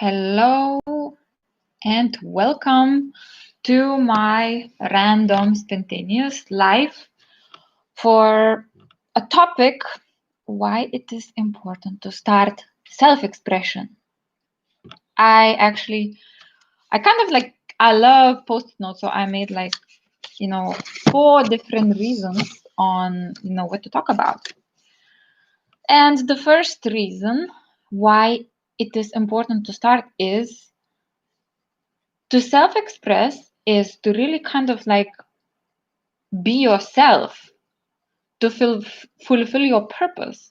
Hello and welcome to my random spontaneous life for a topic why it is important to start self-expression. I love post-it notes, so I made four different reasons on what to talk about. And the first reason why it is important to start is to self-express is to really kind of like be yourself, to fulfill your purpose.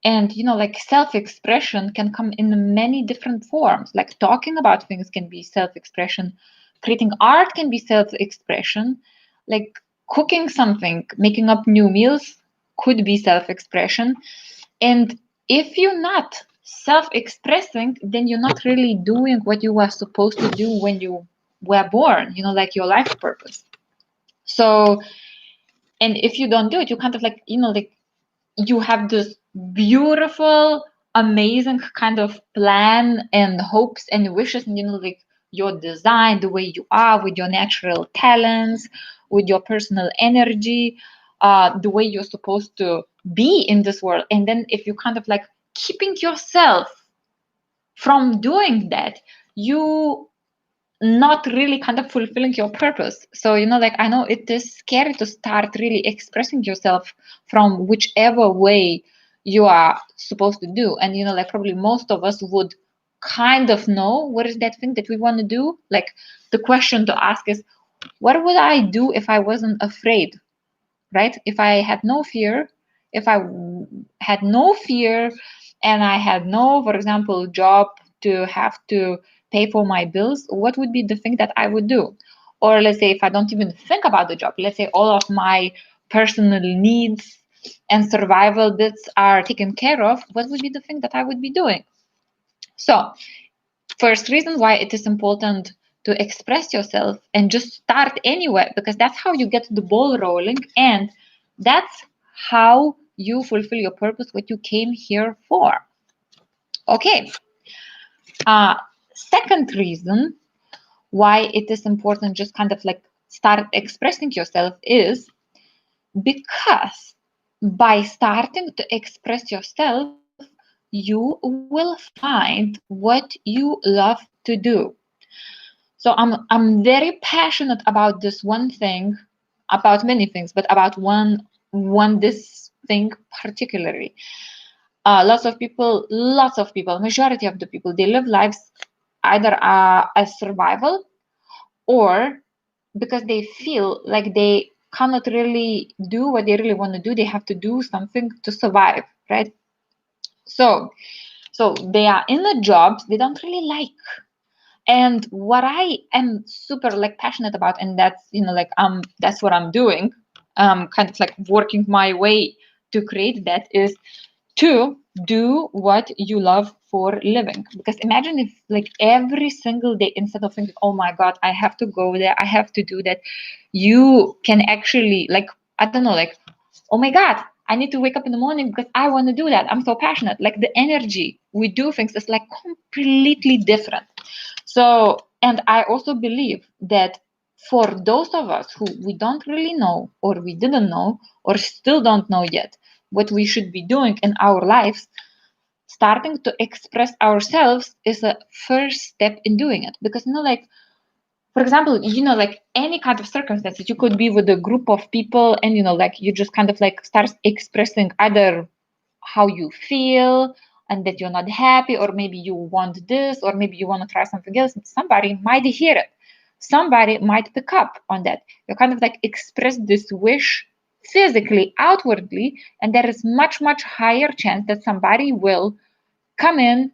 And like self-expression can come in many different forms. Like talking about things can be self-expression, creating art can be self-expression, like cooking something, making up new meals could be self-expression. And if you're not self-expressing, then you're not really doing what you were supposed to do when you were born, like your life purpose. So, and if you don't do it, you kind of like, like you have this beautiful, amazing kind of plan and hopes and wishes, and like your design, the way you are with your natural talents, with your personal energy, the way you're supposed to be in this world. And then if you kind of like keeping yourself from doing that, you not really kind of fulfilling your purpose. So like I know it is scary to start really expressing yourself from whichever way you are supposed to do. And like probably most of us would kind of know what is that thing that we want to do. Like the question to ask is, what would I do if I wasn't afraid? Right? If I had no fear, if I had no fear, and I had no, for example, job to have to pay for my bills, what would be the thing that I would do? Or let's say if I don't even think about the job, let's say all of my personal needs and survival bits are taken care of, what would be the thing that I would be doing? So first reason why it is important to express yourself and just start anywhere, because that's how you get the ball rolling, and that's how you fulfill your purpose, what you came here for. Okay. Second reason why it is important just kind of like start expressing yourself is because by starting to express yourself, you will find what you love to do. So I'm very passionate about this one thing, about many things, but about one this thing particularly. Lots of people, majority of the people, they live lives either as survival, or because they feel like they cannot really do what they really want to do. They have to do something to survive, right? So they are in the jobs they don't really like. And what I am super like passionate about, and that's that's what I'm doing, kind of like working my way to create that, is to do what you love for living. Because imagine if like every single day, instead of thinking, oh my god, I have to go there, I have to do that, you can actually like, I don't know, like, oh my god, I need to wake up in the morning because I want to do that, I'm so passionate. Like the energy we do things is like completely different. So, and I also believe that for those of us who we don't really know, or we didn't know, or still don't know yet what we should be doing in our lives, starting to express ourselves is a first step in doing it. Because like, for example, like any kind of circumstances, you could be with a group of people, and like you just kind of like start expressing either how you feel and that you're not happy, or maybe you want this, or maybe you want to try something else. Somebody might hear it, somebody might pick up on that. You kind of like express this wish physically, outwardly, and there is much higher chance that somebody will come in,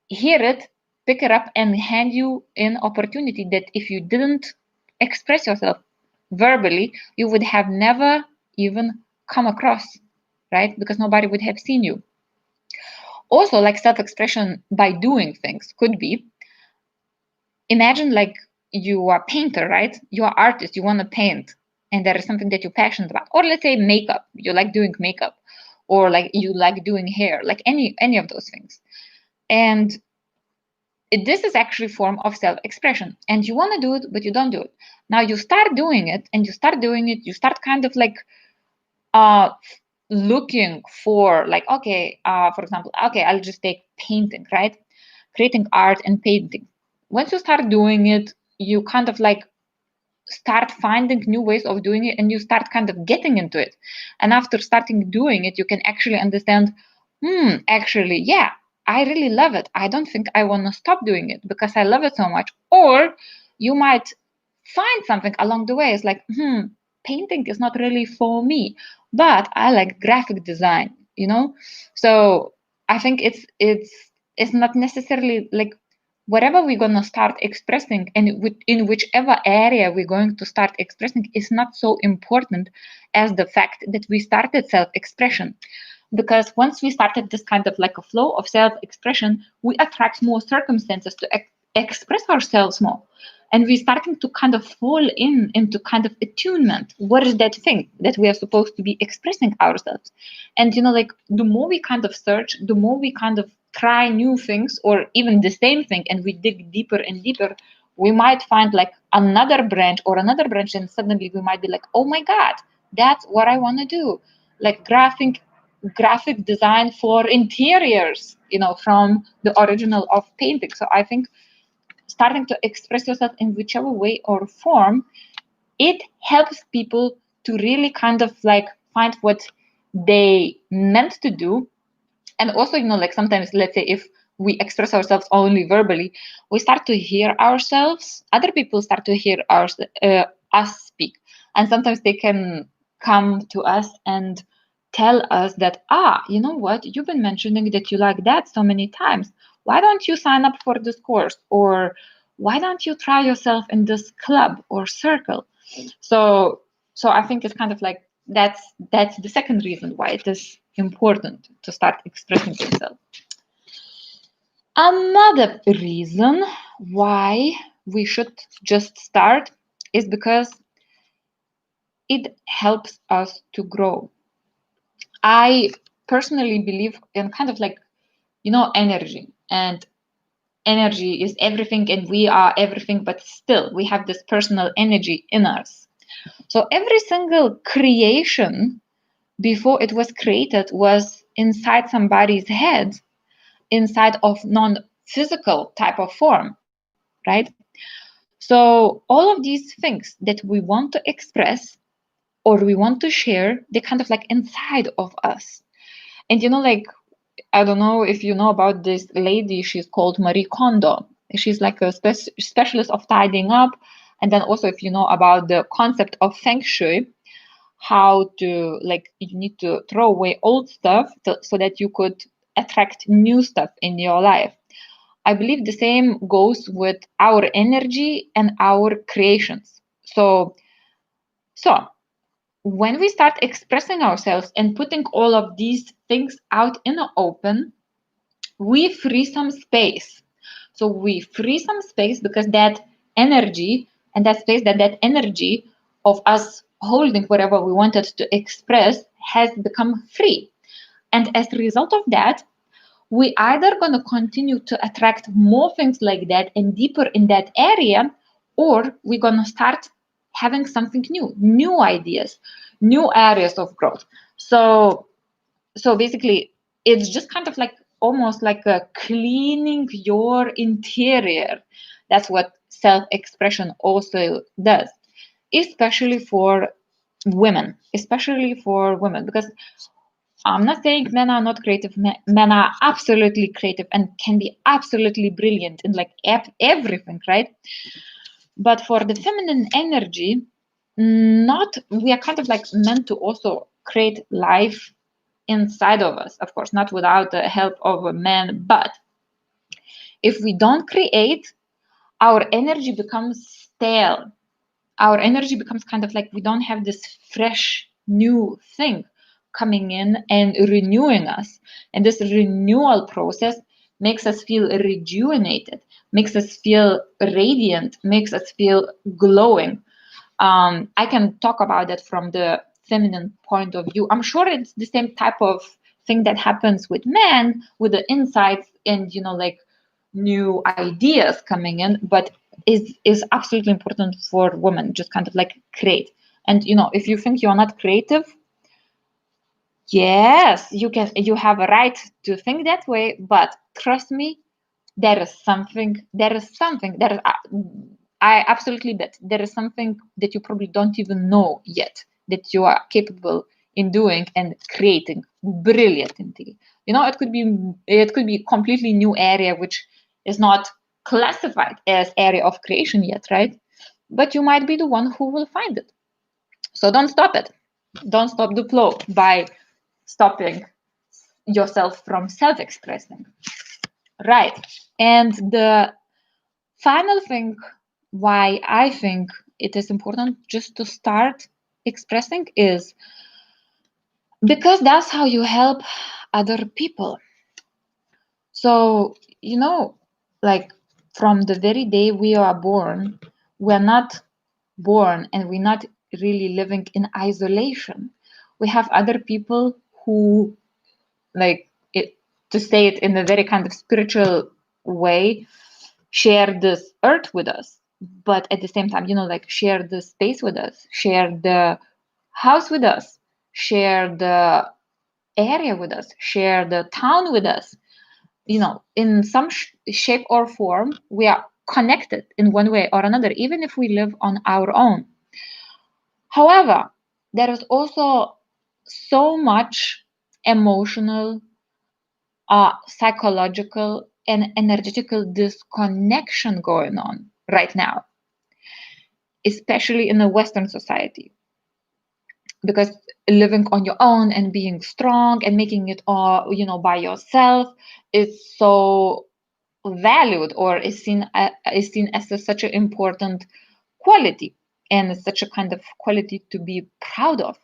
hear it, pick it up, and hand you an opportunity that if you didn't express yourself verbally, you would have never even come across, right? Because nobody would have seen you. Also, like self-expression by doing things could be, imagine like you are a painter, right? You are artist, you want to paint, and there is something that you're passionate about. Or let's say makeup, you like doing makeup, or like you like doing hair, like any of those things. And this is actually form of self-expression, and you want to do it but you don't do it. Now you start doing it, and you start kind of like uh looking for, like, okay, for example, okay, I'll just take painting, right? Creating art and painting. Once you start doing it, you kind of like start finding new ways of doing it, and you start kind of getting into it. And after starting doing it, you can actually understand, actually, yeah, I really love it. I don't think I want to stop doing it because I love it so much. Or you might find something along the way. It's like, painting is not really for me, but I like graphic design, So I think it's not necessarily like whatever we're going to start expressing, and in whichever area we're going to start expressing, is not so important as the fact that we started self-expression. Because once we started this kind of like a flow of self-expression, we attract more circumstances to express ourselves more, and we're starting to kind of fall into kind of attunement. What is that thing that we are supposed to be expressing ourselves? And like the more we kind of search, the more we kind of try new things, or even the same thing, and we dig deeper and deeper, we might find like another branch or another branch, and suddenly we might be like, oh my god, that's what I want to do. Like graphic design for interiors, from the original of painting. So I think starting to express yourself in whichever way or form, it helps people to really kind of like find what they meant to do. And also, like sometimes, let's say, if we express ourselves only verbally, we start to hear ourselves, other people start to hear us speak. And sometimes they can come to us and tell us that, you know what, you've been mentioning that you like that so many times. Why don't you sign up for this course? Or why don't you try yourself in this club or circle? So I think it's kind of like that's the second reason why it is important to start expressing yourself. Another reason why we should just start is because it helps us to grow. I personally believe in kind of like, energy. And energy is everything, and we are everything, but still we have this personal energy in us. So every single creation before it was created was inside somebody's head, inside of non-physical type of form, right? So all of these things that we want to express or we want to share, they kind of like inside of us. And like, I don't know if you know about this lady, she's called Marie Kondo. She's like a specialist of tidying up. And then also, if you know about the concept of feng shui, how to, like, you need to throw away old stuff so that you could attract new stuff in your life. I believe the same goes with our energy and our creations. So when we start expressing ourselves and putting all of these things out in the open, we free some space. So we free some space because that energy and that space, that energy of us holding whatever we wanted to express has become free. And as a result of that, we either going to continue to attract more things like that and deeper in that area, or we're going to start having something new ideas, new areas of growth. So basically, it's just kind of like almost like a cleaning your interior. That's what self-expression also does, especially for women, because I'm not saying men are not creative. Men are absolutely creative and can be absolutely brilliant in like everything, right? But for the feminine energy, not we are kind of like meant to also create life inside of us, of course, not without the help of a man. But if we don't create, our energy becomes stale. Our energy becomes kind of like we don't have this fresh new thing coming in and renewing us. And this renewal process makes us feel rejuvenated, makes us feel radiant, makes us feel glowing. I can talk about that from the feminine point of view. I'm sure it's the same type of thing that happens with men, with the insights and like new ideas coming in, but is absolutely important for women. Just kind of like create. And if you think you're not creative, yes, you have a right to think that way, but trust me, I absolutely bet there is something that you probably don't even know yet that you are capable in doing and creating brilliantly. It could be completely new area which is not classified as area of creation yet, right? But you might be the one who will find it. So don't stop it. Don't stop the flow by stopping yourself from self-expressing. Right. And the final thing why I think it is important just to start expressing is because that's how you help other people. So, like from the very day we are born, we're not born and we're not really living in isolation. We have other people who, like it, to say it in a very kind of spiritual way, share this earth with us, but at the same time, like share the space with us, share the house with us, share the area with us, share the town with us. In some shape or form, we are connected in one way or another, even if we live on our own. However, there is also so much emotional, psychological, and energetical disconnection going on right now, especially in a Western society. Because living on your own and being strong and making it all, by yourself is so valued, or is seen as such an important quality, and such a kind of quality to be proud of.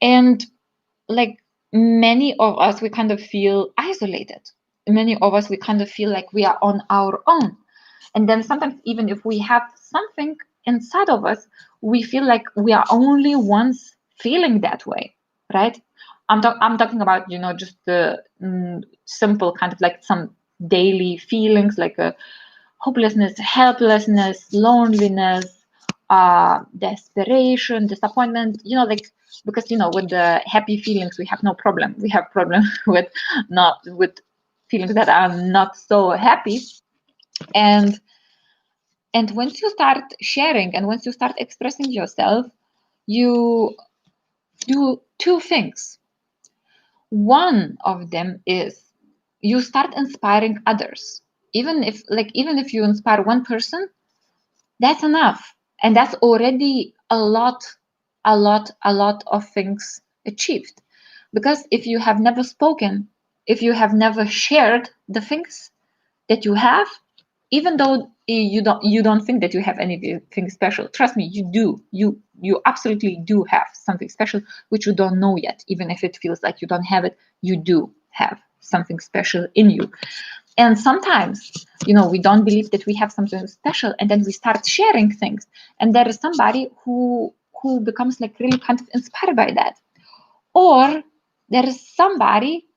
And like many of us, we kind of feel isolated. Many of us, we kind of feel like we are on our own. And then sometimes, even if we have something inside of us, we feel like we are only ones feeling that way, right? I'm talking about, just the simple kind of like some daily feelings, like a hopelessness, helplessness, loneliness, desperation, disappointment, like, because, with the happy feelings, we have no problem. We have problem with feelings that are not so happy. And once you start sharing and once you start expressing yourself, you do two things. One of them is you start inspiring others. Even if you inspire one person, that's enough. And that's already a lot of things achieved. Because if you have never spoken, if you have never shared the things that you have, even though you don't think that you have anything special, trust me, you do. You absolutely do have something special which you don't know yet. Even if it feels like you don't have it, you do have something special in you. And sometimes, we don't believe that we have something special, and then we start sharing things, and there is somebody who becomes like really kind of inspired by that. Or there is somebody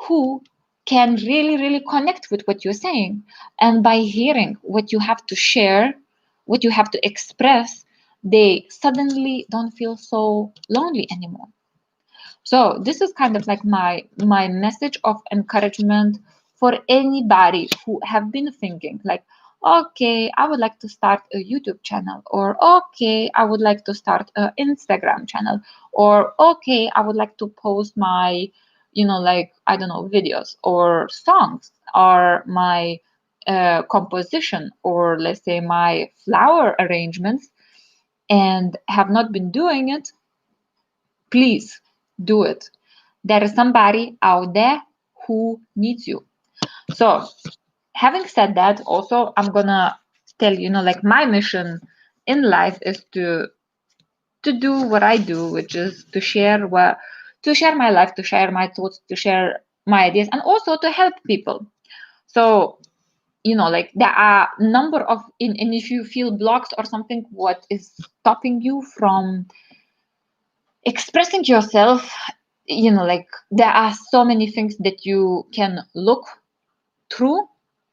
who can really, really connect with what you're saying. And by hearing what you have to share, what you have to express, they suddenly don't feel so lonely anymore. So this is kind of like my message of encouragement for anybody who have been thinking like, okay, I would like to start a YouTube channel, or okay, I would like to start an Instagram channel, or okay, I would like to post my, like, I don't know, videos or songs, or my composition, or let's say my flower arrangements, and have not been doing it. Please do it. There is somebody out there who needs you. So, having said that, also, I'm gonna tell like my mission in life is to do what I do, which is to share my life, to share my thoughts, to share my ideas, and also to help people. So, like there are number of and if you feel blocked or something, what is stopping you from expressing yourself, like there are so many things that you can look through.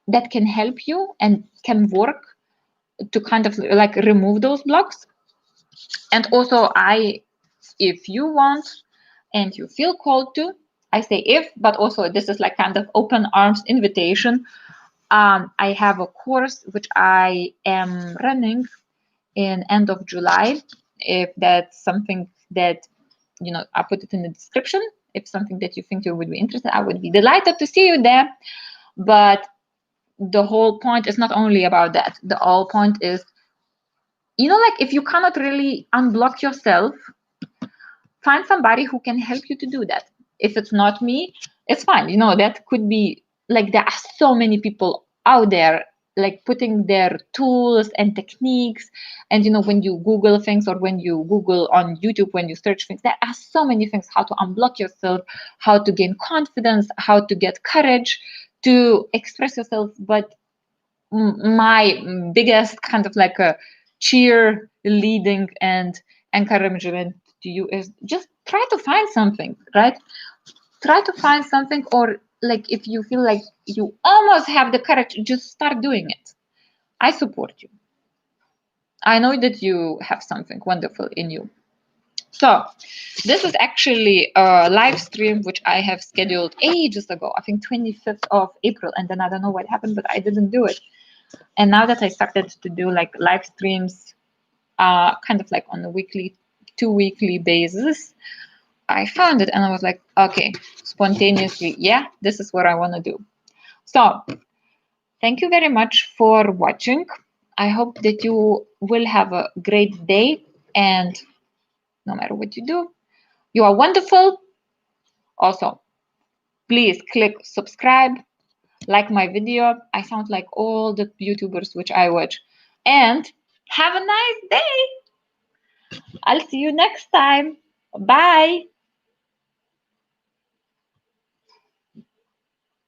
that can help you and can work to kind of like remove those blocks. And also, if you want and you feel called to, I say if, but also this is like kind of open arms invitation. I have a course which I am running in end of July. If that's something that, I put it in the description. If something that you think you would be interested, I would be delighted to see you there. But the whole point is not only about that. The whole point is, like if you cannot really unblock yourself, find somebody who can help you to do that. If it's not me, it's fine. That could be like, there are so many people out there like putting their tools and techniques. And when you Google things, or when you Google on YouTube, when you search things, there are so many things: how to unblock yourself, how to gain confidence, how to get courage to express yourself. But my biggest kind of like a cheer leading and encouragement to you is just try to find something, right? Try to find something, or like if you feel like you almost have the courage, just start doing it. I support you. I know that you have something wonderful in you. So this is actually a live stream which I have scheduled ages ago, I think 25th of April, and then I don't know what happened, but I didn't do it. And now that I started to do like live streams, kind of like on a two weekly basis, I found it and I was like, okay, spontaneously, yeah, this is what I want to do. So thank you very much for watching. I hope that you will have a great day, and no matter what you do, you are wonderful. Also, please click subscribe, like my video. I sound like all the YouTubers which I watch. And have a nice day. I'll see you next time. Bye.